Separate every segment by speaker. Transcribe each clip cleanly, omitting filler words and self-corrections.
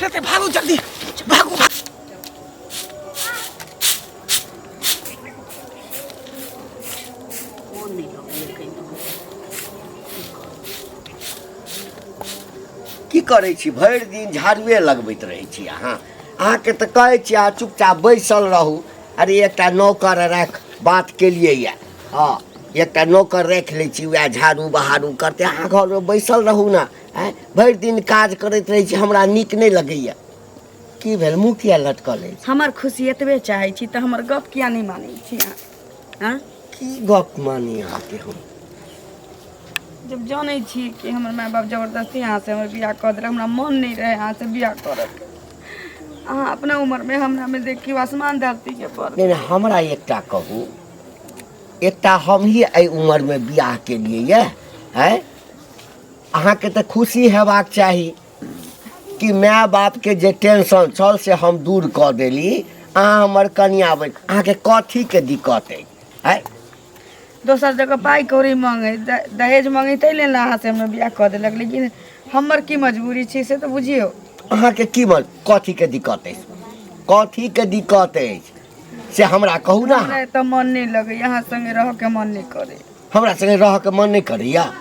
Speaker 1: लेते भागो जल्दी भागो
Speaker 2: की करै छी भरि दिन झाड़ुए लगबैत रहै छी अहाँके तऽ कहै छी अहाँ चुपचाप बैसल रहू अरे एकटा नौकर राख बात केलिए यऽ हाँ एकटा नौकर राखि लै छी वएह झाड़ू बहारू करतै अहाँ घरमे बैसल रहू ने भरि दिन काज करैत रहै छी हमरा नीक नहि लगैए की भेल मुँह किया लटकल अछि
Speaker 3: हमर खुशी एतबे चाहै छी तऽ हमर गप किया नहीं मानै छी अहाँ
Speaker 2: की गप मानी अहाँके हम
Speaker 3: जब जानै छी कि हमर माय बाप जबरदस्ती अहाँ से हमर बियाह कऽ देलक हमरा मन नहीं रहे अहाँ से बियाह करके अहाँ अपना उम्र में हमरा में देखियो आसमान धरती के फर्क
Speaker 2: नहीं हमरा एकटा कहू एकटा हम ही एहि उम्रमे बियाह केलिए यऽ अहाँके तऽ खुशी हेबाक चाही कि माय बापके जे टेंशन छल से हम दूर कऽ देली अहाँ हमर कनिया बनि अहाँके कथीके दिक्कत अछि
Speaker 3: दोसर जगह पाई कौड़ी मांगे दहेज मांगे तै लेल अहाँ से हमरा बियाह कऽ देलक लेकिन हमर की मजबूरी छै से तऽ बुझियौ
Speaker 2: अहाँके की कथीके दिक्कत अछि कथीके दिक्कत अछि से हमरा कहू ना
Speaker 3: हमरा तऽ मन नहीं लगे यहाँ संगे रह के मन नहीं करे
Speaker 2: हमरा संगे रह के मन नहीं करैया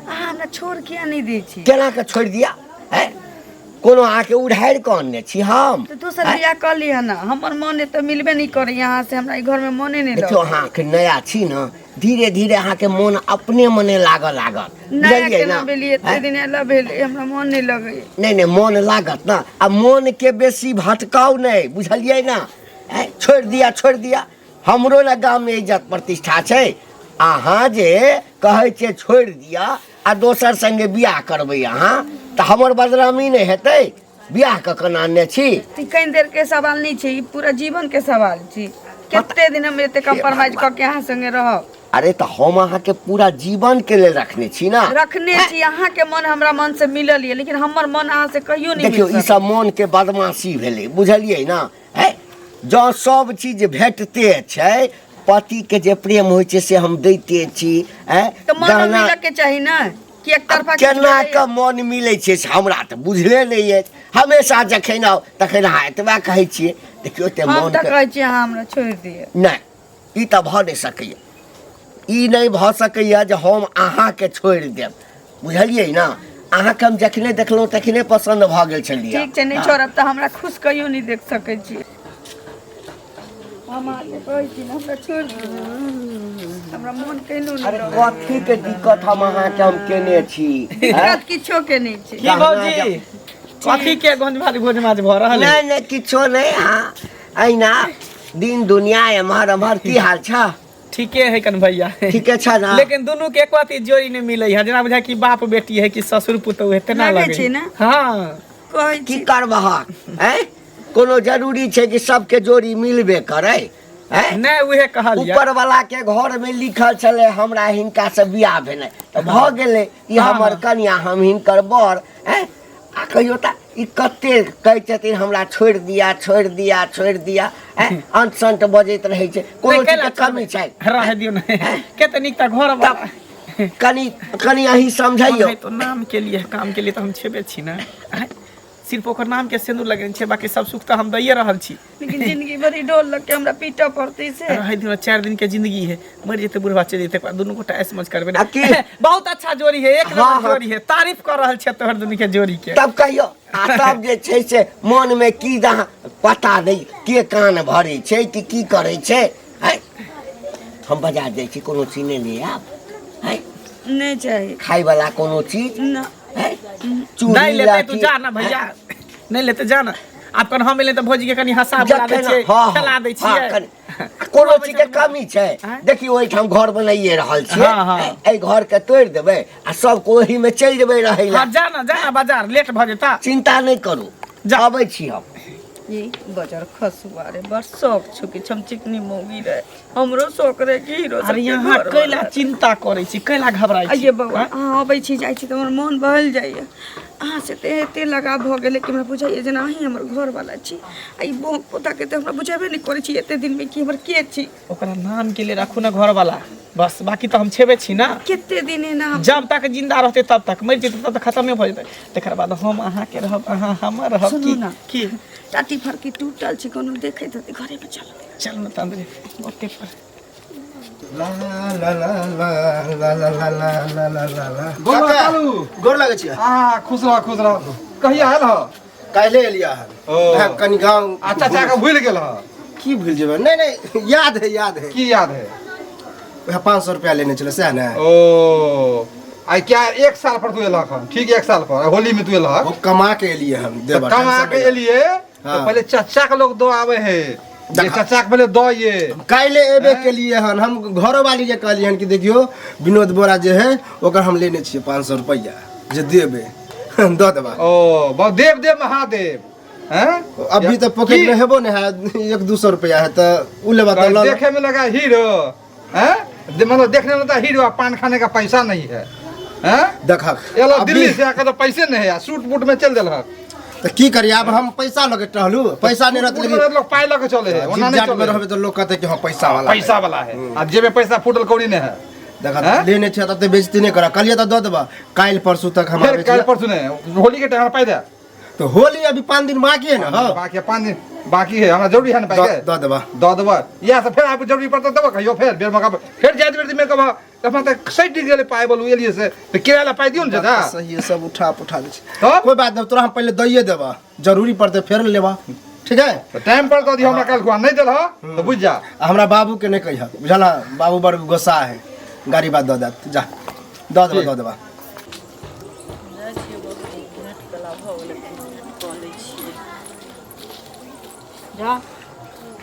Speaker 3: अहाँ हमरा छोड़ किया नहीं दै छी
Speaker 2: केना के छोड़ि दिया कोनो अहाँके उधारि कऽ अनने छी हम
Speaker 3: तो दोसर बियाह कऽ लिअ ना हमर मन तऽ मिलबे नहीं करे यहाँ से हमरा घर में मने नहीं
Speaker 2: देखियो
Speaker 3: लगे
Speaker 2: अहाँके नया छी ना धीरे धीरे अहाँके मन अपने मने लागल
Speaker 3: नया केना भेलिए एते दिन एला भेल हमरा मन नहीं लगे
Speaker 2: नहीं मन लागत ना आ मन के बेसी भटकाउ नहीं बुझलिए ना छोड़ दिया हमरो ना गाँव में इज्जत प्रतिष्ठा छै अहाँ जे कहै छियै छोड़ दिया आ दोसर संगे बियाह करबै अहाँ तऽ हमर बदनामी नहीं हेतै बियाह के केना आनने छी
Speaker 3: कई देर के सवाल नहीं छै पूरा जीवन के सवाल छी कते दिन हम एते कंप्रोमाइज क के अहाँ संगे रहब
Speaker 2: अरे तो हम अहाँके पूरा जीवन के लेल रखने छी ना
Speaker 3: रखने छी अहाँ के मन हमरा मन से मिलल है लेकिन हमर मन अहाँ से कहियो नहीं
Speaker 2: देखियो ई सब मन के बदमाशी भेलै बुझलिए ना जँ सब चीज भेटते छै पति के जे प्रेम होइ छै से हम दैते छी
Speaker 3: तो मन मिले के चाही ना कि एक तरफा
Speaker 2: केना के मन मिलै छै से हमरा तऽ बुझले नहीं अछि हमेशा जखन आउ तखन अहाँ एतबा कहै छियै देखियो ते
Speaker 3: हम
Speaker 2: मन
Speaker 3: तऽ कहै छी अहाँ हमरा छोड़ि दिअ
Speaker 2: नहीं ई तऽ भऽ नहीं सकैए ई नहीं भऽ सकैए जे हम अहाँके छोड़ि देब बुझलिए ना अहाँके हम जखने देखलहुँ तखने पसंद भऽ गेल छलियै
Speaker 3: ठीक छै नहीं छोड़ब तऽ हमरा खुश कहियो नहीं देख सकै छी हम आके कहै छी ना हमरा छोड़ि दिअ हमरा मन केनो
Speaker 2: अरे
Speaker 3: नहीं
Speaker 2: कथी के दिक्कत हम अहाँके हम केने छी
Speaker 3: दिक्कत किछो के नहीं छै
Speaker 1: की भौजी कथी के गंज भारी भोज माछ भऽ रहल है
Speaker 2: नहीं किछो नहीं हाँ अहिना दिन दुनिया एम्हर एम्हर की हाल छ
Speaker 1: ठीके है कन भैया
Speaker 2: ठीके छ ना
Speaker 1: लेकिन दोनों के एको जोड़ी नहीं मिले है जेना बुझा कि बाप बेटी है कि ससुर पुतौह है तेना
Speaker 3: लागै
Speaker 1: लगे
Speaker 3: छै ना
Speaker 1: हाँ
Speaker 3: कहै
Speaker 2: की
Speaker 3: छी
Speaker 2: करबह कोनो जरूरी छै कि सबके जोड़ी मिलबे करे
Speaker 1: नहीं उहे कहलिए
Speaker 2: ऊपर वाला के घर में लिखल छले हमरा हिनका से बियाह भेलै तऽ भऽ गेलै ई हमर कन्या हम हिनकर बर आ कहियो ता ई कते कहै छथिन हमरा छोड़ दिया अंत संत बजैत रहै छै कोनो चीज के कमी छै
Speaker 1: रह दियो नहीं केते निक ता घर वाला
Speaker 2: कनी अही समझाइयो
Speaker 1: तो नाम के लिए काम के लिए तो हम छेबे छी ना सिर्फ ओकर नाम के सिंदूर लगेने छै बाकी सब सुख तो हम दैये रहल छी
Speaker 3: लेकिन जिंदगी भरी डोल लग के हमरा पीटा पड़ते से
Speaker 1: रह दिन 4 दिन के जिंदगी है मर जेते बुढ़वा चल जेते दोनों गोटा ऐसे मज करबे ना बहुत अच्छा जोड़ी है एक नंबर जोड़ी है तारीफ कर रहल छै तोहर दुनी के जोड़ी के
Speaker 2: तब कहियो आ तब जे छै से मन में की जहाँ पता नहीं के कान भरे छै कि की करे छै हम बाजार जाइ छी कोनो चीज नहीं आब
Speaker 3: नहीं चाहिए
Speaker 2: खाई वाला कोनो चीज
Speaker 3: ना
Speaker 1: नहीं लेते तू जा ना भैया नहीं लेते जा ना आप कन हम मिले तो भौजी के कनी हंसा बुला दै छियै खिला दै छियै
Speaker 2: कोनो चीज के कमी छै देखियो ओहि ठाम घर बनाइए रहल छियै एहि घर के तोड़ देबै आ सब को ओही में चल जेबै रहै ला
Speaker 1: जा ना बाजार लेट भ जेता
Speaker 2: चिंता नहीं करू जाबै छी हम
Speaker 3: ये बाजार खसुआ रे बड़ शौक छुकी छम चिकनी मोगी रे हमरो शौक रे की हीरो
Speaker 1: अरे यहाँ कैला चिंता करे छी कैला घबराई छी
Speaker 3: अये बाबा अहाँ अबै छी जाइ छी त हमर मन बहल जाइए अहाँ से ते एते लगाव भ गेलै कि हमरा बुझाइए जेना अहीं हमर घर वाला छी आ ई पोता के त हमरा बुझाबे नहीं करै छी एते दिन में कि हमर के छी
Speaker 1: ओकरा नाम के लिए राखू ना घर वाला बस बाकी तो हम छेबे छी ना
Speaker 3: कितने दिन ना
Speaker 1: जब तक जिंदा रहते तब तक मर जेते तब तक खत्मे भ जेते तकर बाद हम अहाँ के रहब अहाँ हमर रहब
Speaker 3: सुनू ना।
Speaker 1: की
Speaker 3: टाटी फरकी टूटल छै कोनो देखैत हती घरे पे चल
Speaker 1: चल न तंदरे ओते पर
Speaker 4: ला ला ला ला ला ला ला ला ला ला ला ला
Speaker 5: गोर लागै छी
Speaker 4: खुश रह कहिया आयल ह
Speaker 5: काल्हे एलिया हन
Speaker 4: ओ।
Speaker 5: कनी गाँव
Speaker 4: चाचा के भूल गेल ह
Speaker 5: की भूल जेबै नहीं याद है
Speaker 4: की याद है
Speaker 5: वह 500 रुपया लेने चले सह ना
Speaker 4: ओ आई क्या 1 साल पर तू एलक हन ठीक 1 साल पर होली में तू एलक
Speaker 5: वो कमा के एलिए हम देवा
Speaker 4: कमा के एलिए तो
Speaker 5: हाँ।
Speaker 4: पहले चाचा के लोग दो आवे है ये चाचा के पहले दो ये
Speaker 5: काल्हे एबे के लिए हन हम घरो वाली जे कहलिए हन कि देखियो विनोद बोरा जे है ओकर हम लेने छिए 500 रुपया जे देबे दो देबा
Speaker 4: ओ बहुत देव महादेव हैं
Speaker 5: अभी तो पॉकेट में हेबो ने है 100-200 रुपया है तो उ लेबा तो लो
Speaker 4: देखे में लगा हीरो हैं मतलब देखने में तो हीरो पान खाने का पैसा नहीं है हैं
Speaker 5: देखा
Speaker 4: एलो दिल्ली से आकर तो पैसे नहीं है सूट बूट में चल देल
Speaker 5: तो की करिए अब हम पैसा लगे टहलू पैसा नहीं रहत लेकिन
Speaker 4: लोग पाई लगे चले है ओना नहीं
Speaker 5: जाट में
Speaker 4: चले
Speaker 5: रहबे तो लोग कहते कि हां पैसा वाला है।
Speaker 4: पैसा वाला है आ जेबे पैसा फुटल कौड़ी नहीं है
Speaker 5: देखा
Speaker 4: हैं?
Speaker 5: लेने छे तते बेइज्जती नहीं करा कलिए तो दो देबा काल परसों तक हम
Speaker 4: फिर
Speaker 5: आवे
Speaker 4: कल
Speaker 5: छी।
Speaker 4: परसों ने होली के टाइम पाई दे
Speaker 5: तो होली अभी 5 दिन बाकी है ना हां
Speaker 4: बाकी 5 दिन बाकी है हमरा जरूरी है ना पाई के
Speaker 5: दो देबा
Speaker 4: दो देबा या से फिर आप जरूरी पड़ता तब कहियो फिर मौका फिर जात बेर में कब अपना तक सही डिग्री ले पाए बोलू एलिए से तो किराया ला पाई दियो ना दादा
Speaker 5: सही है सब उठा दे छी।
Speaker 4: तो
Speaker 5: कोई बात नहीं तोरा हम पहले दइए देबा जरूरी पड़ते फिर लेबा ठीक है
Speaker 4: तो टाइम पर कह दी हमरा कल को नहीं देल हो तो बुझ जा
Speaker 5: हमरा बाबू के नहीं कहिया बुझला बाबू बड़ गुस्सा है गाड़ी बात दो दे जा दो देबा
Speaker 6: जा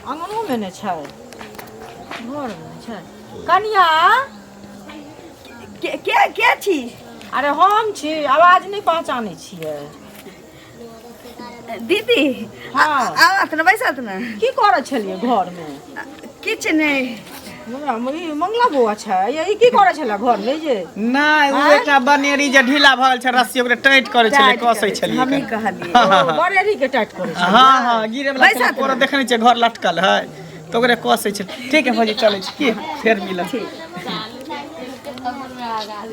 Speaker 6: आंगनो में ने छै घर में छै कनिया
Speaker 3: के छी
Speaker 6: अरे हम छी आवाज नहीं पहचानै छियै
Speaker 3: दीदी
Speaker 6: हाँ।
Speaker 3: आवत न बैसत न
Speaker 6: की करै छलियै घर में
Speaker 3: किछ नहीं
Speaker 6: ई मंगला बौआ छै ई की करै छलै घर में जे
Speaker 1: नहीं उ एकटा बनेरी जे ढीला भल छै रस्सी ओकरे टाइट करे छले कसै छलिए
Speaker 3: हमी कहलिए
Speaker 6: बरेरी के टाइट करै छै
Speaker 1: हां हां गिरे वाला
Speaker 3: पैसा
Speaker 1: कोरा देखने छै घर लटकल है तो ओकरे कसै छै ठीक है भौजी चलै छी की फेर मिलब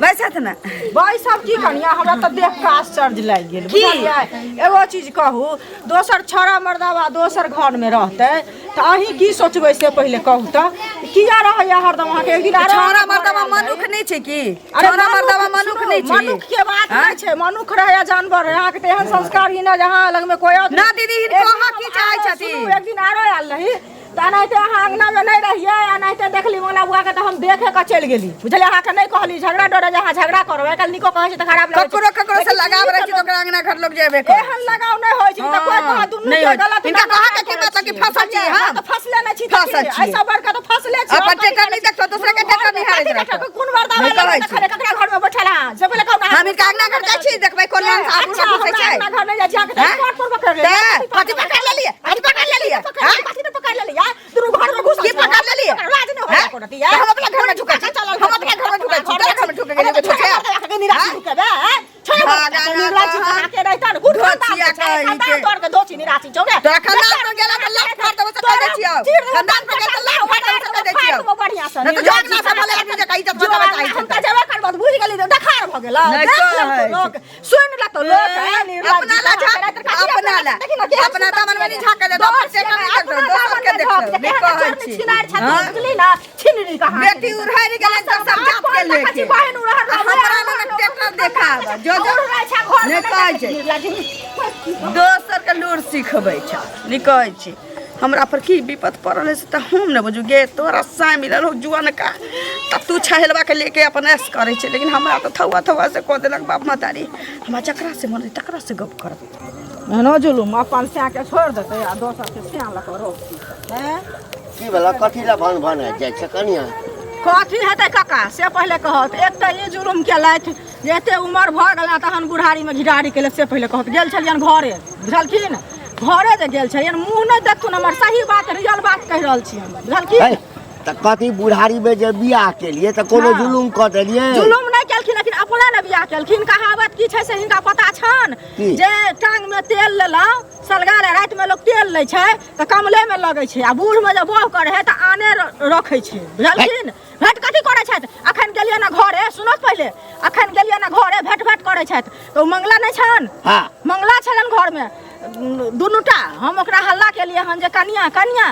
Speaker 3: बैसत न
Speaker 6: भाई सब की कनिया हमरा त देख के आश्चर्य लागि गेल
Speaker 3: की?
Speaker 6: बुझलियै एगो चीज कहू दोसर छोरा मर्दावा दोसर घर में रहते त अहीं की सोचबै से पहिले कहू त किया रहैया हरदम अहाँ के एक दिन
Speaker 3: छोरा मर्दवा मनुख नहीं छै की छोरा मर्दवा मनुख नहीं छै
Speaker 6: मनुख के बात नहीं छै मनुख रहे जानवर रहे अहाँ के त एहन संस्कार ही ना जहां लग में कोई
Speaker 3: ना दीदी कहा की चाहे छथि
Speaker 6: एक दिन आरो आयल रही तानाते अहाँ अंगना में नहीं रहिए आ नहीं तो देखली मंगला बुआ के तो हम देखे के चल गेली बुझलिए अहाँ के नहीं कहली झगड़ा डरे जहाँ झगड़ा करबै कल निको कहै छै त खराब लगै छै
Speaker 3: ककरो से लगाव रहे छै तो ओकरा अंगना घर लोग जेबे करे
Speaker 6: एहन लगाव नहीं होय छै त कोई कहा दुनु
Speaker 3: नहीं
Speaker 6: के
Speaker 3: होय।
Speaker 6: गलत
Speaker 3: इनका कहा के की मतलब कि फंसल छी हां
Speaker 6: त फसले नहीं छी
Speaker 3: फंसल छी।
Speaker 6: ऐसा बड़का तो फसले छी
Speaker 3: अपन टेटर नहीं देखतो दूसरे के टेटर नहीं हारे रखतो
Speaker 6: कोन वर्दा
Speaker 3: नहीं
Speaker 6: वाला
Speaker 3: कहै छी।
Speaker 6: खड़े ककरा घर में बैठल हां से पहले कहू
Speaker 3: हम इनका अंगना घर जाइ छी देखबै कोन मान से आगू में घुसै छै
Speaker 6: घर नहीं जाइ छी अहाँ के कोर्ट पर पकड़ ले
Speaker 3: हाथी पकड़ लेलिए हां
Speaker 6: कथी ने पकड़ ले यार दुनु घर में घुस
Speaker 3: की पकड़ लेलिए
Speaker 6: राज नहीं होय को रती यार
Speaker 3: हम अपना घर में झुका छी हम अपना घर में झुका छी तेरे घर में झुके गेले झुके
Speaker 6: के निराश के बे छोड़ निराश के रहता न गुड
Speaker 3: धोतिया कहि के।
Speaker 6: तोड़ के दोची निराश चौरे
Speaker 3: तोरा खानदान पर गेला त लाख फाड़ देबो त कह दै छियौ खानदान पर गेला त लाख फाड़ देबो त कह दै छियौ
Speaker 6: बढ़िया से
Speaker 3: न त जाग ना से भले आदमी जे कहि त बताबै चाहि
Speaker 6: हम त जेबे करब बुझ गेली डखार भ गेल
Speaker 3: नहीं कहै
Speaker 6: लोग सुन ला तो लोग
Speaker 3: अपना ला अपना दामन में नहीं झाके दे दोसर से नहीं देखो दोसर के देखो नहीं कहै छी
Speaker 6: छिनार छाती बुझली ना छिनरी कहां
Speaker 3: बेटी उड़ाई गेले त सब जात के लेके
Speaker 6: बहन उड़हर
Speaker 3: हमरा में ट्रैक्टर देखाब जो जो नहीं कहै छै दोसर के लूर सिखबै छ नहीं कहै छी हमरा पर की विपत पड़ल है से त हम न बुझू गे तोरा साय मिलल हो जुआन का त तू छहेलवा के लेके अपन ऐश करे छै लेकिन हमरा त थवा से कह देलक बाप मतारी हमरा चकरा से मन तकरा से गप करब
Speaker 6: न जुलुम अपन से के छोड़ देते आ दोसर के से लक रोक हैं
Speaker 2: की भेला कथी ला भन जाइ छै कनिया
Speaker 6: कथी हेतै काका से पहले कहत एक त ये जुलुम केलथि जे एते उमर भ गेला तहन बुढ़ारी में घिडारी केले से पहले कहत गेल छलियन घरे बुझलखिन घरे जे गेल छलियन मुंह नहीं देखथुन हमर सही बात रियल बात कहि रहल छी हम बुझलखिन
Speaker 2: त कथी बुढ़ारी में जे बियाह के लिए त कोनो जुलुम क देलिए
Speaker 6: जुलुम नहीं केलखिन लेकिन अपना ने बियाह केलखिन कहावत की छै से हिनका पता छन
Speaker 2: की?
Speaker 6: जे टांग में तेल लेलौ सलगार रात में लोग तेल ले छै त कमले में लगे छै आ बूढ़ में जे बह करे है त आने रखे छै बुझलखिन भेट कथी करै छथि अखन गेलियै ना घरे सुनो पहिले अखन गेलियै ना घरे भेट करै छथि तो मंगला नहि छन
Speaker 2: हाँ
Speaker 6: मंगला छलन घर में दुनूटा हम ओकरा हल्ला केलियै हन जे कनिया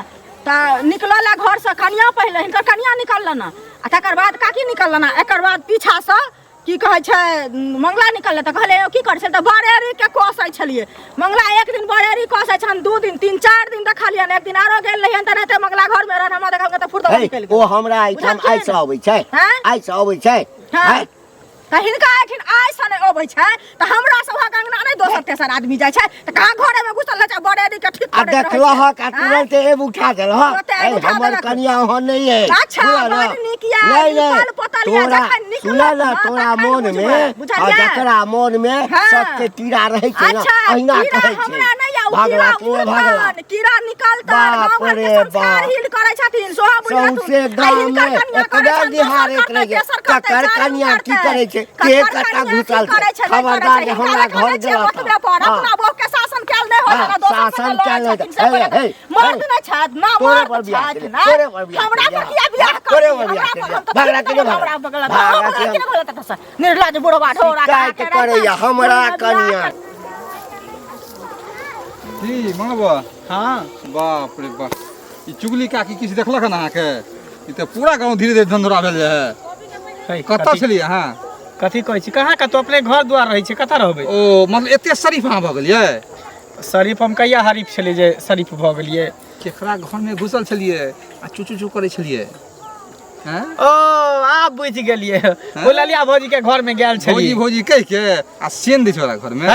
Speaker 6: तऽ निकलल घर से कनिया पहिले हिनकर कनिया निकललन आ तकर बाद काकी निकललन एकर बाद पीछा से की कहै छै मंगला निकलले तऽ कहले की करै छै तऽ बरेरी के कोसै छलिए मंगला एक दिन बरेरी कोसै छन 2 दिन 3-4 दिन देखलियन एक दिन आरो गेल रहियन तऽ रहते मंगला घर में रहन हमरा देखल तऽ फुर्ता निकल गेल
Speaker 2: ओ हमरा आइठाम आइसँ अबै छै आइसँ अबै छै
Speaker 6: तऽ हिनका आखिर आइसँ नहि अबै छै तऽ हमरा सभक अंगना नहि दोसर तेसर आदमी जाइ छै तऽ कहाँ घरे में घुसल छै बरेरी के ठीक करैत रहै छै
Speaker 2: देखलहक आ तुरंत एब उठा देलहक हमर कनिया ओहन नहीं है
Speaker 6: अच्छा बड़ नीक या निकल पोतलिया जखन निकल
Speaker 2: सुना ना तोरा मन में आ जकरा मन में सत्य कीड़ा रहै छै ना अहिना कहै छै
Speaker 6: हमरा नहीं या
Speaker 2: भागला के भागला
Speaker 6: कीड़ा निकलता
Speaker 2: बाप रे बाप
Speaker 6: हिल करै छथिन सोहा
Speaker 2: सौंसे गाँव में एकदा निहारैत रह गेल ककर कनिया की करै छै के कटा घुसल छै खबरदार जे हमरा घर गेला
Speaker 6: अपना बाप के शासन कैल नहि होला दोसर
Speaker 2: शासन कैल हे
Speaker 6: मर्द नहि छाद ना
Speaker 2: तोरे पर बियाह तोरे पर बियाह
Speaker 6: हमरा पर किया बियाह
Speaker 2: तोरे पर बियाह भागला के भागला
Speaker 6: निर्लज बुढ़वा ढोरा
Speaker 2: काय के करैया हमरा कनिया
Speaker 4: की मंगबा
Speaker 1: हाँ
Speaker 4: बाप रे बाप ई चुगली काकी किछ देखलक न अहाँके ई तऽ पूरा गाँव धीरे धीरे धंधोरा भेल है कतऽ छलियै अहाँ
Speaker 1: कथी कहै छी कहाँ कतौ अपने घर द्वार रहै छै कतऽ रहबै
Speaker 4: ओ मतलब एते शरीफ अहाँ भऽ गेलियै
Speaker 1: शरीफ हम कहिया हरीफ छलियै जे शरीफ भऽ गेलियै
Speaker 4: केकरा घर में घुसल छलियै आ चू करै छलियै हैं
Speaker 1: ओ आप बुझ गेलियै ओ ललिया भौजी के घर में गेल छलियै
Speaker 4: भौजी कह के आ सेन दै छोरा घर में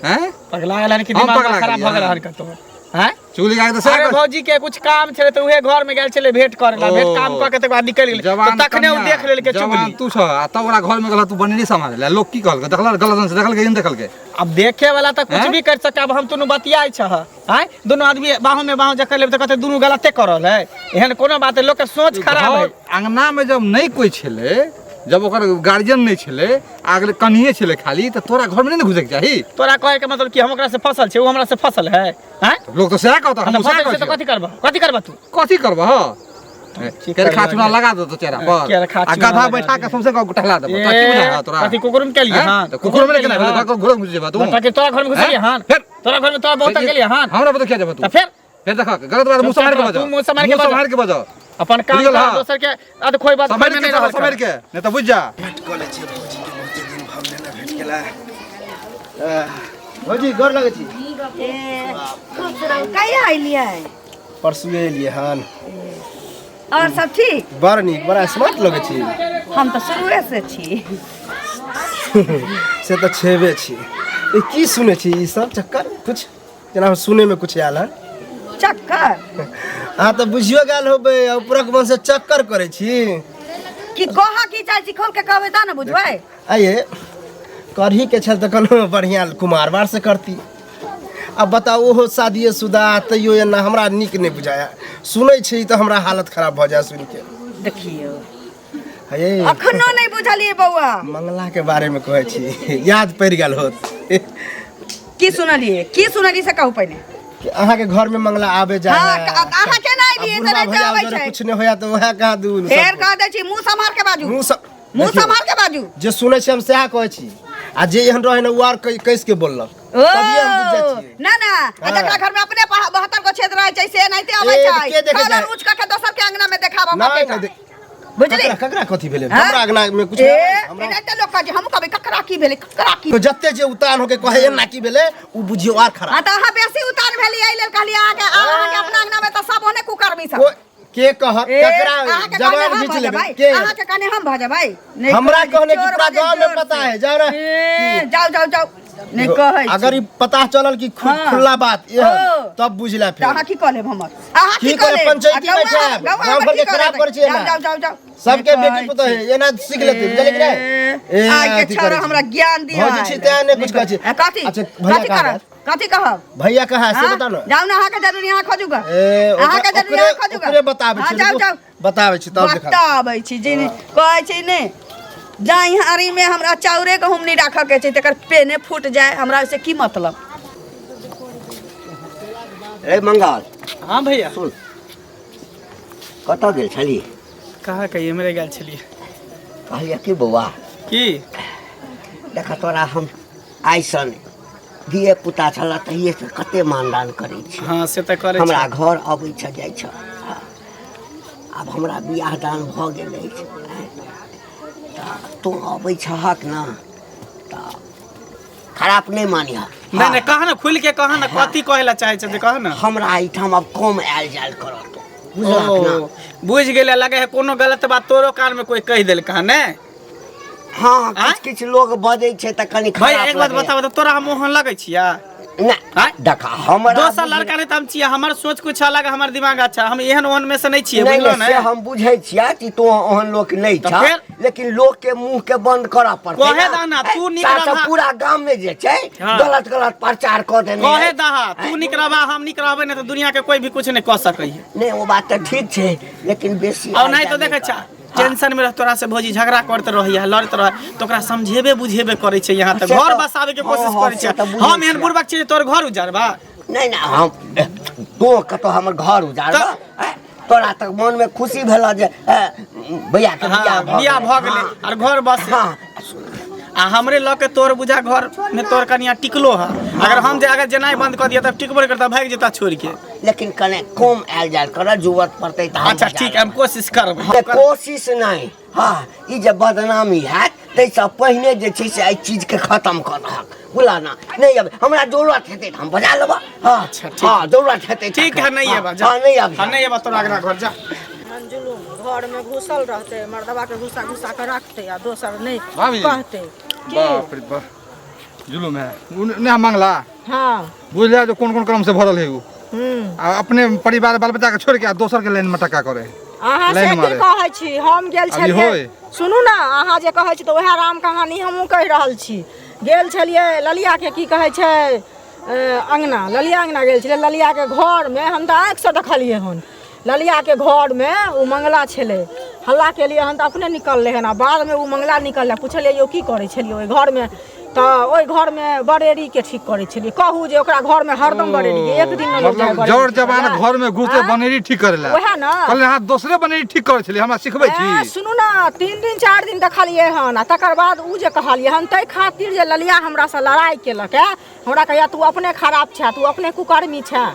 Speaker 4: हैं
Speaker 1: पगला गेल हन कि दिमाग खराब भऽ गेल हन कतौ हैं
Speaker 4: चुगली का
Speaker 1: अरे भौजी के कुछ काम छले तो उहे घर में गेल छले भेंट करे ला भेंट काम क के तक बाद निकल गेल तो तखने उ देख लेल के चुगली
Speaker 4: तू छ आ तब ओकरा घर में गेला तू बनेली संभाल ले लोग की कहल देखला गलत से देखल के इन देखल के
Speaker 1: अब देखे वाला त कुछ भी कर सके अब हम दोनों बतियाई छ हैं दोनों आदमी बाहु में बाहु जकर ले त कहते दोनों गलते करल है एहन कोनो बात है लोग के सोच खराब है
Speaker 4: अंगना में जब नहीं कोई छले जब ओकर गार्जियन नहीं छले आगले कनिए छले खाली त तोरा घर में नहीं घुसे के चाही
Speaker 1: तोरा कहे के मतलब कि हम ओकरा से फसल छै उ हमरा से फसल है हैं
Speaker 4: लोग तो सह कहता हम सह
Speaker 1: फसल से कथि करबा तू
Speaker 4: कथी करबा ह केर खाचुना लगा दो तो चेहरा पर आ गधा बैठा के सबसे को टहला दे कथी बुझा तोरा
Speaker 1: कथी कुकुर में के लिए हां
Speaker 4: तो कुकुर में केना भेल घर घुस जेबा तू
Speaker 1: ताकि तोरा घर में घुसलिए हां
Speaker 4: फिर
Speaker 1: तोरा घर में तोरा बहुत के लिए हां
Speaker 4: हमरा बता क्या जेबा तू फिर देखा गलत बात मुंह संभाल के बजा
Speaker 1: मुंह संभाल के
Speaker 4: बजा
Speaker 1: अपन काम कर दोसर के अद कोई बात
Speaker 4: समझ में नहीं रह समझ के नहीं तो बुझ जा
Speaker 5: भेट कॉलेज छै भौजी के बहुते दिन भऽ गेल भेट केला भौजी गोर लगै छी
Speaker 3: कहिया अइलियै
Speaker 5: परसुए एलियै हन
Speaker 3: और सब ठीक
Speaker 5: बड़ नीक बड़ा स्मार्ट लगै छी
Speaker 3: हम तो शुरुए से छी
Speaker 5: से तऽ छेबे छी ई की सुनै छी ई सब चक्कर कुछ जेना सुनै में कुछ आयल है
Speaker 3: चक्कर
Speaker 5: अहाँ तऽ बुझियो गेल होबै उपरक मन से चक्कर करै छी
Speaker 3: कि कहा की चाची खोल के कहबै त न बुझबै
Speaker 5: आइए करही के छल तऽ कोनो बढ़िया कुमारवार से करती अब बताओ ओहो शादीए शुदा तैयो एना हमरा नीक नहीं बुझाया सुनै छी तऽ हमरा हालत खराब भऽ जाय सुन के
Speaker 3: देखियो
Speaker 5: हे
Speaker 3: अखनो नहीं बुझलिए बौआ
Speaker 5: मंगला के बारे में कहै छी याद पड़ि गेल होत
Speaker 3: की सुनलिए से कहू पहिने
Speaker 5: कि अहाँ के घर में मंगला आबे जा
Speaker 3: हां अहाँ के नहीं लिए त नहीं आबै छै
Speaker 5: कुछ नहीं होया तो वह कहा दूर
Speaker 3: फेर कह दै छी मुंह संभाल के बाजू मुंह संभाल के बाजू
Speaker 5: जे सुनै छी हम सएह कहै छी आ जे एहन रहे न वार कैस के बोललक तभी हम बुझ जाइ छी
Speaker 3: ना जकरा घर में अपने 72 को छेद रहे छै से नहिते आबै छै कलर उच के दोसर के अंगना में देखाबो मत बुझली
Speaker 5: ककरा कथी भेले हमरा अंगना में कुछ
Speaker 3: हमरा एते लोग का हम कहबै ककरा की भेले ककरा की
Speaker 5: तो जत्ते जे उतान होके कहे एना की भेले उ बुझियो आर खराब
Speaker 3: हां त अहाँ बेसी उतान भेली आइ लेल कहली अहाँ के अपना अंगना में त सब होने कुकर्मी सब
Speaker 5: के कह ककरा जवान घिच लेबे के
Speaker 3: अहाँ के कने हम भजे भाई
Speaker 5: हमरा कहने की पूरा गांव में पता है जाओ रे
Speaker 3: जाओ नहीं कहै
Speaker 5: अगर ई पता चलल कि खुला बात ये तब बुझला फिर
Speaker 3: अहाँ की कहले हमर अहाँ
Speaker 5: की कहले पंचायती में छै गांव भर के खराब कर छै ना
Speaker 3: जाओ
Speaker 5: सबके बेटी पुतो है एना सीख लेते बुझले कि नहीं
Speaker 3: आइ के छोरा हमरा ज्ञान दिया
Speaker 5: भौजी छी ते ने कुछ कहै छै
Speaker 3: कथी
Speaker 5: अच्छा भैया कहा
Speaker 3: कथी कहब
Speaker 5: भैया कहा से बता ना
Speaker 3: जाओ ना अहाँ के जरूरी यहाँ खोजुगा
Speaker 5: अहाँ
Speaker 3: के जरूरी यहाँ खोजुगा
Speaker 5: ओकरे बताबै छी
Speaker 3: जाओ
Speaker 5: बताबै छी तब देखा
Speaker 3: बताबै छी जे कहै छी ने जाई हारी में हमरा चाउरे के हम नहीं राखऽ के छै तकर पेने फूट जाए हमरा से की मतलब
Speaker 2: ए मंगल
Speaker 1: हां भैया
Speaker 2: सुन कतऽ गेल छली
Speaker 1: कहाँ कहिए मेरे गेल छलिए
Speaker 2: कहलिए कि बौआ
Speaker 1: की
Speaker 2: देखा तोरा हम आइसन धिये पुता छल तहिए से कते मानदान करै छी।
Speaker 1: हाँ से तऽ करे
Speaker 2: हमरा घर अबै छ जाइ छ। आब हमरा बियाह दान भऽ गेल अछि तऽ तू अबै छहक न तऽ खराब नहि मानिह।
Speaker 1: नहीं नहीं कहा ना खुल के कहा ना कथी कहेला चाहे छे कहा ना।
Speaker 2: हमरा एहिठाम अब कम आयल जायल करत बुझलक न।
Speaker 1: बुझ गेले लगे है कोनो गलत बात तोरो कान में कोई कह देल कहा ने।
Speaker 2: हाँ किछ किछ लोग बजै छै तऽ कनि
Speaker 1: भाई
Speaker 2: खराब
Speaker 1: एक बात बताओ तो तोरा हम मोहन लगे छिया
Speaker 2: नहीं देखा हमरा
Speaker 1: दोसर लड़का नहीं हम छिया हमर सोच कुछ अलग हमर दिमाग अच्छा हम एहन ओहन में से नहीं छिए
Speaker 2: नहीं
Speaker 1: बुझलो
Speaker 2: नहीं से
Speaker 1: ना।
Speaker 2: हम बुझै छिया कि तो ओहन लोग नहीं
Speaker 1: तो
Speaker 2: छ
Speaker 1: फिर?
Speaker 2: लेकिन लोग के मुंह के बंद करऽ पड़तै।
Speaker 1: कहे दाना तू निक रहा
Speaker 2: पूरा गांव में जे छै
Speaker 1: हाँ।
Speaker 2: गलत गलत प्रचार क देने
Speaker 1: कहे दहा तू निक रहबा हम निक रहबे ना तो दुनिया के कोई भी कुछ नहीं कह सकै है।
Speaker 2: नहीं वो बात तो ठीक छै लेकिन बेसी
Speaker 1: और नहीं तो देखे छा टेंशन में रह तोरा से भौजी झगड़ा करते रहिया लड़ते रह तो ओकरा समझेबे बुझेबे करे छै। यहाँ तक
Speaker 2: से
Speaker 1: घर
Speaker 2: तो-
Speaker 1: बसावे के
Speaker 2: हाँ,
Speaker 1: कोशिश
Speaker 2: हाँ,
Speaker 1: करे
Speaker 2: से
Speaker 1: छै
Speaker 2: तो बुझै
Speaker 1: हम एहन
Speaker 2: छियै।
Speaker 1: बुढ़बक छियै तोर घर उजारबा
Speaker 2: नहीं नहीं हम तो कतो हमर घर उजाड़ तोरा तक मन में खुशी भेल जे भैया के
Speaker 1: हाँ बियाह भ गेले और घर बस
Speaker 2: हाँ
Speaker 1: आ हमरे ल के तोर बुझा घर में तोर कनिया टिकलो है अगर हम जे अगर जेनाई बंद कर दिया तब टिकबो करता भाग जेता छोड़ के।
Speaker 2: लेकिन कने कम आयल जायल कर जरूरत पड़तै त
Speaker 1: अच्छा ठीक है हम कोशिश करबै।
Speaker 2: कोशिश नहीं हाँ ई जे बदनामी हैत तैसे पहिने जे छै से एहि चीज के खत्म कर रहक बुला ना नहीं अब हमरा जरूरत हेतै त हम बजा लेबा। हाँ
Speaker 1: अच्छा, ठीक।
Speaker 2: हाँ जरूरत हेतै
Speaker 1: ठीक है नहीं है बा जा
Speaker 2: हाँ नहीं अब
Speaker 1: हाँ नहीं है बा तोरा अगला घर जा।
Speaker 6: जुलूम घर में घुसल रहते मर्दबा के घुसा घुसा के रखते आ दोसर नहीं
Speaker 4: भाभी।
Speaker 6: कहते की?
Speaker 4: बाप रे बाप जुलुम है ने मांगला
Speaker 6: हाँ
Speaker 4: बुझ लिया जो कौन कौन कर्म से भरल है वो आ अपने परिवार बाल बच्चा के छोड़ के आ दोसर के लाइन में टका करे।
Speaker 6: अहाँ से
Speaker 4: लाइन
Speaker 6: की
Speaker 4: मारे।
Speaker 6: कहै छी हम गेल
Speaker 4: अभी
Speaker 6: छलिए
Speaker 4: होय।
Speaker 6: सुनू ना अहाँ जे कहै छी तऽ वएह राम कहानी हमहूँ कहि रहल छी। गेल छलिए ललिया के की कहै छै अंगना ललिया अंगना गेल छलिए ललिया के घर में हम तऽ आँखि से देखलिए हन ललिया के घर में उ मंगला छले हल्ला के लिए हम तऽ अपने निकलले हन आ बाद में उ मंगला निकलले पूछलिए यो की करे छलिए ओइ घर में तऽ ओइ घर में बरेरी के ठीक करे छलिए कहू जे ओकरा घर में हरदम बरेरी के एक दिन न लोग जाय
Speaker 4: मतलब जड़ जवान घर में घुसे बनेरी ठीक करेला
Speaker 6: वएह ना
Speaker 4: कहले हां दूसरे बनेरी ठीक करे छली हमरा सिखबै छी।
Speaker 6: सुनू ना 3 दिन 4 दिन देखलिए हन आ तकर बाद उ जे कहलिए हन तै खातिर जे ललिया हमरा से लड़ाई केलक है हमरा कहया तू अपने खराब छै तू अपने कुकर्मी छै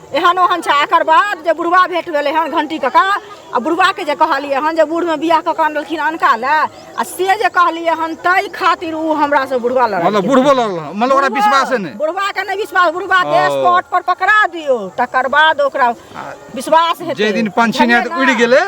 Speaker 6: एहन ओहन छै। एकर बाद जे बुढ़वा भेट भेलै हन घंटी कका आ बुढ़वा के जे कहलिए हन जे बूढ़ में बियाह कऽ अनलखिन अनका ले आ से जे कहलिए हन तै खातिर उ हमरा से बुढ़वा लड़ाई
Speaker 4: मतलब बुढ़बो लड़ल मतलब ओकरा विश्वास है ने
Speaker 6: बुढ़वा के नहीं विश्वास बुढ़वा के स्पॉट पर पकड़ा दियो तकर बाद ओकरा विश्वास हेतै।
Speaker 4: जे दिन पंछी ने उड़ गेले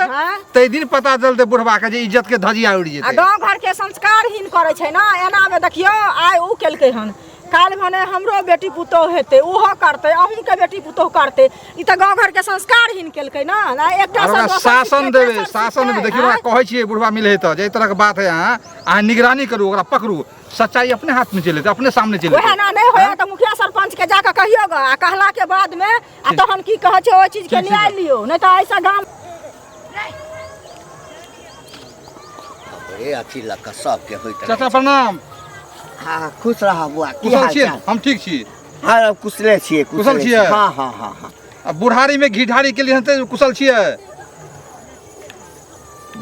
Speaker 4: तै दिन पता चलते बुढ़वा के जे इज्जत के धजिया उड़
Speaker 6: आ
Speaker 4: जेते।
Speaker 6: गाँव घर के संस्कारहीन करे छै ना एना में देखियो आइ उ केलकै हन काल भने हमरो बेटी पुतोह हेतै ओहो करतै अहूँ के बेटी पुतोह करतै ई तऽ गाँव घर के संस्कारहीन केलकै ना ना एकटा
Speaker 4: और
Speaker 6: से
Speaker 4: ओकरा
Speaker 6: दोसर
Speaker 4: शासन
Speaker 6: सीखतै,
Speaker 4: देवे
Speaker 6: तेसर
Speaker 4: शासन
Speaker 6: सीखतै,
Speaker 4: देखियो ओकरा कहै छियै बुढ़वा मिले त जे तरह के बात है अहाँ निगरानी करू ओकरा पकड़ू सच्चाई अपने हाथ में चले अपने सामने चले।
Speaker 6: वएह ना नहीं होया तऽ मुखिया सरपंच के जाके कहियो ग आ कहला के बाद में आ तहन की कहै छै ओइ चीज के
Speaker 4: ठीक,
Speaker 6: न्याय लियो नहीं तऽ ऐसा गाँव
Speaker 2: ए अथी लक सब के होइत
Speaker 4: चाचा प्रणाम
Speaker 2: हाँ खुश रह बुआ की
Speaker 4: कुशल
Speaker 2: हाल
Speaker 4: छियै
Speaker 2: चाल?
Speaker 4: हम ठीक छी।
Speaker 2: हाँ कुशले छियै
Speaker 4: कुशल छियै?
Speaker 2: हाँ हाँ हाँ हाँ
Speaker 4: आ बुढ़ारी में घी ढारी के लिए हते कुशल छियै।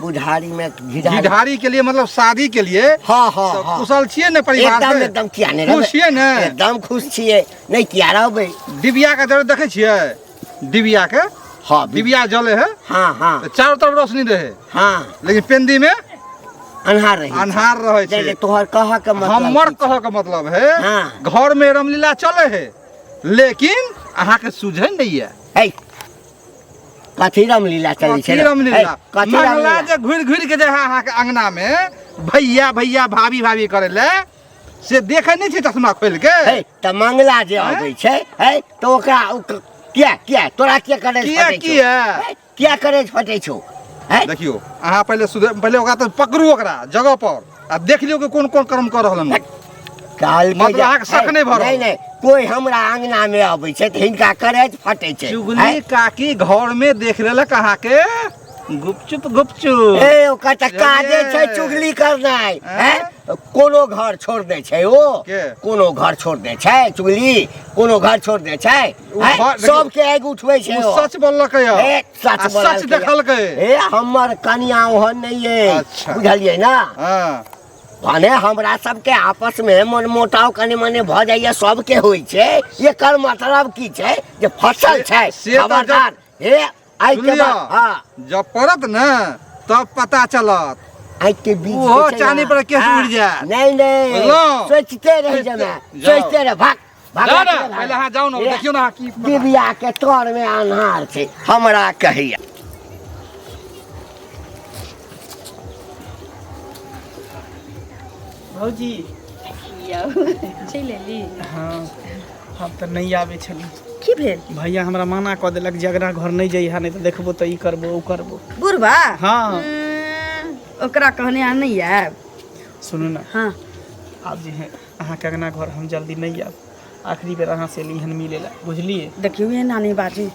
Speaker 2: बुढ़ारी में घिढारी
Speaker 4: घी के लिए मतलब शादी के लिए
Speaker 2: हाँ हाँ
Speaker 4: तो
Speaker 2: हाँ
Speaker 4: कुशल छियै ने परिवार
Speaker 2: एकदम
Speaker 4: से
Speaker 2: एकदम किया नहीं
Speaker 4: खुश छियै ने
Speaker 2: एकदम खुश छियै नहीं किया रहबै
Speaker 4: डिबिया के जरूरत देखे छियै डिबिया के
Speaker 2: हाँ
Speaker 4: डिबिया जले है
Speaker 2: हाँ हाँ
Speaker 4: तो चारों तरफ रोशनी रहे
Speaker 2: हाँ
Speaker 4: लेकिन पेंदी में
Speaker 2: अन्हार रही
Speaker 4: अन्हार रहे
Speaker 2: नहीं,
Speaker 4: छै।
Speaker 2: तोहर कहा के मतलब
Speaker 4: हमर
Speaker 2: की छै?
Speaker 4: कह के मतलब है
Speaker 2: हाँ।
Speaker 4: घर में रामलीला चले है लेकिन अहाँ के सुझे नहीं है
Speaker 2: है कथी रामलीला चलै छै
Speaker 4: कथी रामलीला
Speaker 2: है, कथी
Speaker 4: मंगला
Speaker 2: रामलीला
Speaker 4: जे घुर घुर के जे है अहाँ के अंगना में भैया भैया भाभी भाभी करे ले से देखे नहीं छै चश्मा खोल के
Speaker 2: है त मंगला जे अबै छै है तो ओकरा क्या तोरा क्या करे
Speaker 4: किया किया
Speaker 2: क्या करे फटे छौ है
Speaker 4: देखियो अहाँ पहले ओकरा तो पकड़ू ओकरा जगह पर आ देख लियो कि कौन कौन कर्म कर रहलन
Speaker 2: काल के
Speaker 4: मतलब अहाँके शक नहीं भरल?
Speaker 2: नहीं कोई हमरा अंगना में अबै छै त हिनका करे फटे छै
Speaker 4: चुगली काकी घर में देख लेलक अहाँ के गुपचुप गुपचुप
Speaker 2: ए ओकर त काजे छै चुगली करनाइ है कोनो घर छोड़ दे छै ओ
Speaker 4: के?
Speaker 2: कोनो घर छोड़ दे छै चुगली कोनो घर छोड़ दे छै
Speaker 4: उ घर-
Speaker 2: सबके आगि उठबै छै
Speaker 4: उ
Speaker 2: ओ।
Speaker 4: सच बोललकै
Speaker 2: ए,
Speaker 4: है
Speaker 2: सच
Speaker 4: आ सच
Speaker 2: बोललकै।
Speaker 4: देखलकै
Speaker 2: ए हमर कनिया ओहन नहीं है
Speaker 4: अच्छा।
Speaker 2: बुझलिए ना
Speaker 4: हाँ
Speaker 2: भने हमरा सबके आपस में मनमोटाव कनि मने भ जाइए सबके होइ छै एकर मतलब की छै जे फसल छै
Speaker 4: से तऽ
Speaker 2: खबरदार ए आइ के
Speaker 4: सुनिया
Speaker 2: बाद हाँ
Speaker 4: जब पड़त न तब पता चलत
Speaker 2: आइ के बीच
Speaker 4: ओहो
Speaker 2: जे छै
Speaker 4: चानी
Speaker 2: ना,
Speaker 4: पर केस
Speaker 2: हाँ,
Speaker 4: उड़ि जायत।
Speaker 2: नहीं नहीं
Speaker 4: बुझलौं?
Speaker 2: सोचते रह जाना
Speaker 4: जाओ।
Speaker 2: सोचते रह भाग भाग
Speaker 4: जाओ
Speaker 2: भाग,
Speaker 4: ना
Speaker 2: भाग।
Speaker 4: पहले हाँ जाओ ना
Speaker 2: ए,
Speaker 4: देखियो ना की
Speaker 2: दिव्या के तोर में अन्हार छै हमरा कहिया
Speaker 1: भौजी
Speaker 3: चलि एली
Speaker 1: हाँ हम तऽ नहीं आबै छली
Speaker 3: की भेल
Speaker 1: भैया हमरा मना कऽ देलक जे अगरा घर नहीं जइहा नहीं तो देखबो तो ई करबो उ करबो।
Speaker 3: बुढ़बा
Speaker 1: हाँ।
Speaker 3: ओकरा कहने आ नहीं आयब
Speaker 1: सुनू ना
Speaker 3: हाँ
Speaker 1: आब जे है अहाँके अगना घर हम जल्दी नहीं आब आखिरी बेर अहाँ से एली हन मिले ला बुझलिए।
Speaker 3: देखियो ये नानी बाजी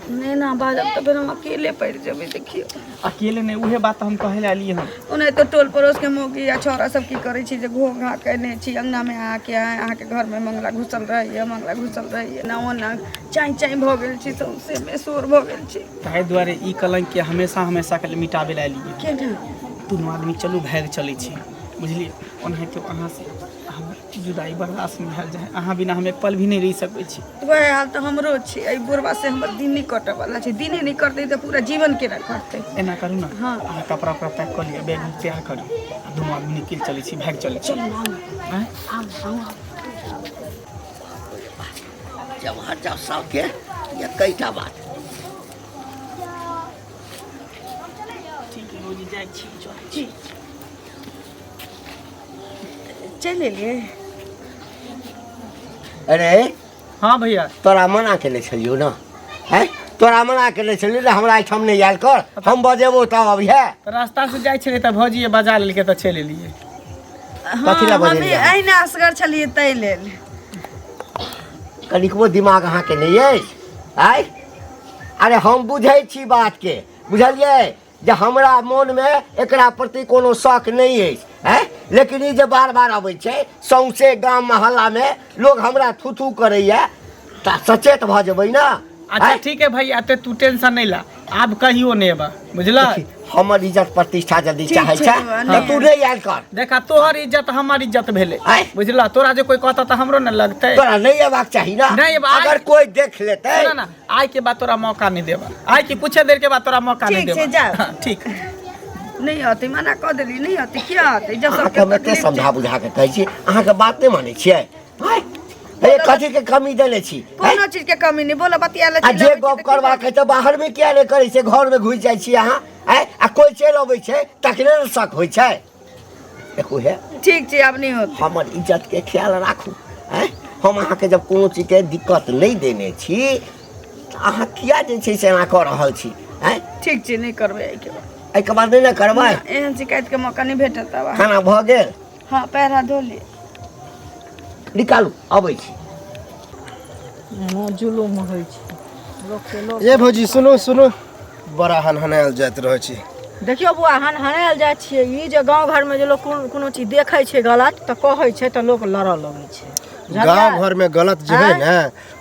Speaker 3: नहीं ना बाजब तो फिर हम अकेले पड़ जेबे देखियो
Speaker 1: अकेले नहीं उहे बात हम कहे ला एली हम।
Speaker 3: उन्हें तो टोल पड़ोस के मौगी या छौरा सब की करे छी जे घो घा करने छी अंगना में आके अहाँ के घर में मंगला घुसल रही मंगला घुसल रही ना ओना चाई चाई भ गेल छी सौंसे में शोर भ गेल छी
Speaker 1: ताहि दुआरे ई कलंक के हमेशा हमेशा के लिए मिटाबे ला एलिए।
Speaker 3: केना
Speaker 1: दुनू आदमी चलू भाग चलै छी बुझलिए। ओनाहिते अहाँ से हम जुदाई बर्दाश्त नहीं भैल जाए अहाँ बिना हम एक पल भी नहीं रह सकै छी।
Speaker 3: वह हाल तो हमरो छी एहि बुढ़वा से हमर दिन नहीं कटे वाला छै दिने नहीं करते तो पूरा जीवन केना कटते
Speaker 1: एना करू ना
Speaker 3: हाँ।
Speaker 1: अहाँ कपड़ा उपड़ा पैक कर लिया बैग में तैयार करू आ दुनू आदमी निकल चलै छी भाग चलै छी। आँय?
Speaker 2: जब हटा सबके ये कईटा बात
Speaker 1: ठीक है भौजी जाइ छी चलै छी।
Speaker 3: चल एलिए
Speaker 2: अरे
Speaker 1: हाँ भैया
Speaker 2: तोरा मना केले छलियो ना है तोरा मना केले छलियो ना हमरा एहिठाम नहीं आयल कर हम बजेबो तब अभी है
Speaker 1: तो रास्ता से जाइ छलै तऽ भौजी बजा लेलकै तऽ चलि एलियै।
Speaker 2: कथी ला
Speaker 3: हाँ
Speaker 2: बजेलियै?
Speaker 3: हमे अहिना असगर छलिए तै लेल
Speaker 2: कनिकबो दिमाग अहाँके नहीं अछि आय अरे हम बुझै छी बात के बुझलिए जे हमरा मन में एकरा प्रति कोनो शक नहीं अछि है लेकिन ई जे बार बार अबै छै सौंसे गाम मोहल्ला में लोग हमरा थू थू करैया तऽ सचेत भऽ जेबै ना।
Speaker 1: अच्छा
Speaker 2: आय?
Speaker 1: ठीक है भैया ते तू टेंशन नहीं ला आब कहियो नहीं बा बुझला।
Speaker 2: हमर इज्जत प्रतिष्ठा यदि
Speaker 3: ठीक
Speaker 2: चाहै
Speaker 3: छै,
Speaker 2: छै
Speaker 3: नहि।
Speaker 2: तऽ तू नहीं आयल कर
Speaker 1: देखा तोहर इज्जत हमर इज्जत भेले
Speaker 2: आय?
Speaker 1: बुझला। तोरा जे कोई कहता तऽ हमरो न लगतै।
Speaker 2: तोरा नहीं अयबाक चाही ना
Speaker 1: नहीं अयबाक।
Speaker 2: अगर कोई देख लेतै
Speaker 1: ना ना आय के बाद तोरा मौका नहीं देबा आय की कुछ देर के बाद तोरा मौका नहीं
Speaker 3: ठीक छै,
Speaker 1: देबा।
Speaker 3: जाओ।
Speaker 1: हाँ, ठीक
Speaker 3: नहीं आती मना कह देली नहीं आती क्या आती जब
Speaker 2: अहाँके
Speaker 3: सबके
Speaker 2: हम एते
Speaker 3: तकलीफ
Speaker 2: समझा बुझा के कहै छी अहाँके बात नहीं मानै छियै आय? हे कथी के कमी देले छी आय?
Speaker 3: कोनो चीज के कमी नहीं बोला बतिया ले
Speaker 2: आ जे गप करबाक है तऽ बाहर में किया नहीं करै छै घर में घुस जाइ छी अहाँ आय आ कोई चलि अबै छै तखने ने शक होइ छै देखू हे
Speaker 3: ठीक छै अब नहीं होती
Speaker 2: हमर इज्जत के ख्याल राखू आय हम अहाँके जब कोनो चीज के दिक्कत नहीं देने छी तऽ अहाँ किया जे छै से एना कऽ रहल छी आय
Speaker 3: ठीक छै नहीं करबे एहि के बाद
Speaker 2: एहिके बाद नहीं ने करबै
Speaker 3: एहन शिकायत के मौका नहीं भेटत अब
Speaker 2: खाना भऽ गेल
Speaker 3: हाँ पैर हाथ धो लिए
Speaker 2: निकालू अबै छी
Speaker 6: जुलुम होइ छै लोक के लोक
Speaker 5: ए भौजी सुनो सुनो बड़ा हनहनायल जाइत रहै छी।
Speaker 6: देखियो बुआ हनहनायल जाइ छियै ई जे गांव घर में जे लोग कोनो चीज देखै छै गलत तऽ कहै छै तऽ लोग लड़ऽ लगै छै
Speaker 5: गांव घर में गलत जे है ना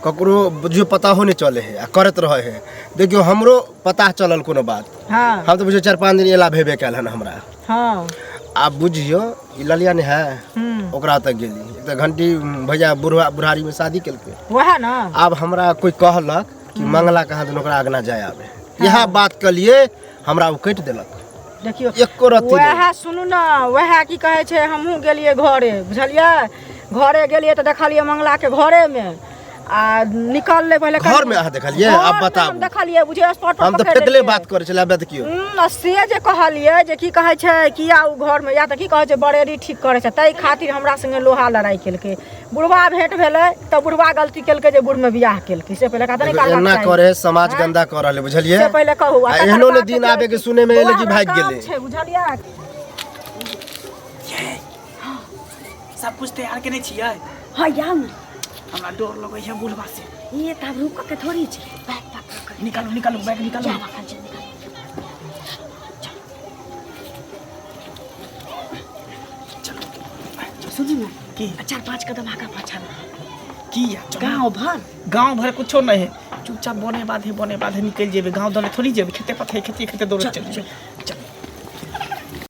Speaker 5: ककरो बुझियो पता हो नहीं चले है आ करत रहे है। देखियो हमरो पता चलल कोनो बात
Speaker 6: हाँ
Speaker 5: हम तो बुझियो 4-5 दिन एला भेबे कैल हन हमरा
Speaker 6: हाँ
Speaker 5: आब बुझियो ई ललिया ने है ओकरा तक गेली एक तो घंटी भैया बुढ़ारी में शादी केलकै
Speaker 6: वह ना
Speaker 5: अब हमरा कोई कहलक कि मंगला कहाँ दिन ओकरा आगना जाय आबे यह बात के लिए हमरा उ कटि देलक
Speaker 6: देखियो
Speaker 5: एको रत्ती नहीं।
Speaker 6: वह सुनू ना वह की कहै छै हमहूँ गेलियै घरे बुझलियै घरे गेलियै तऽ देखलियै मंगला के घरे में आ निकलले पहले
Speaker 5: घर में अहाँ देखलियै अब बताबू
Speaker 6: देखलियै बुझियो स्पॉट पर
Speaker 5: हम तो
Speaker 6: पकड़ि
Speaker 5: फेतले
Speaker 6: लेलियै।
Speaker 5: बात करे छले अब देखियो
Speaker 6: से जे कहलियै जे की कहै छै किया उ घर में या तऽ की कहै छै बरेरी ठीक करै छै ताहि खातिर हमरा संगे लोहा लड़ाई केलकै बुढ़वा भेंट भेलै तऽ बुढ़वा गलती केलकै जे बुढ़ में बियाह केलकै से पहिले कहता नहीं
Speaker 5: एना करे समाज गंदा कर रहले बुझलियै
Speaker 6: से पहिले कहू
Speaker 5: आ एहनो ने दिन आबे के सुने में एले कि भाग गेले
Speaker 6: छै बुझलियै
Speaker 1: सब कुछ तैयार केने छियै।
Speaker 3: हाँ यार
Speaker 1: हमरा डर लगै छै बुढ़वा से।
Speaker 3: ये तब रुक के थोड़ी छै बैग पकड़
Speaker 1: निकालू निकालू बैग निकालू
Speaker 6: सुनी ना
Speaker 1: की
Speaker 6: 4-5 कदम आगा पाछा
Speaker 1: की या गांव भर कुछो नहीं है चुपचाप बने बाधे निकल जेबे गांव दले थोड़ी जेबे खेते पथे खेते दौड़े चल जेबे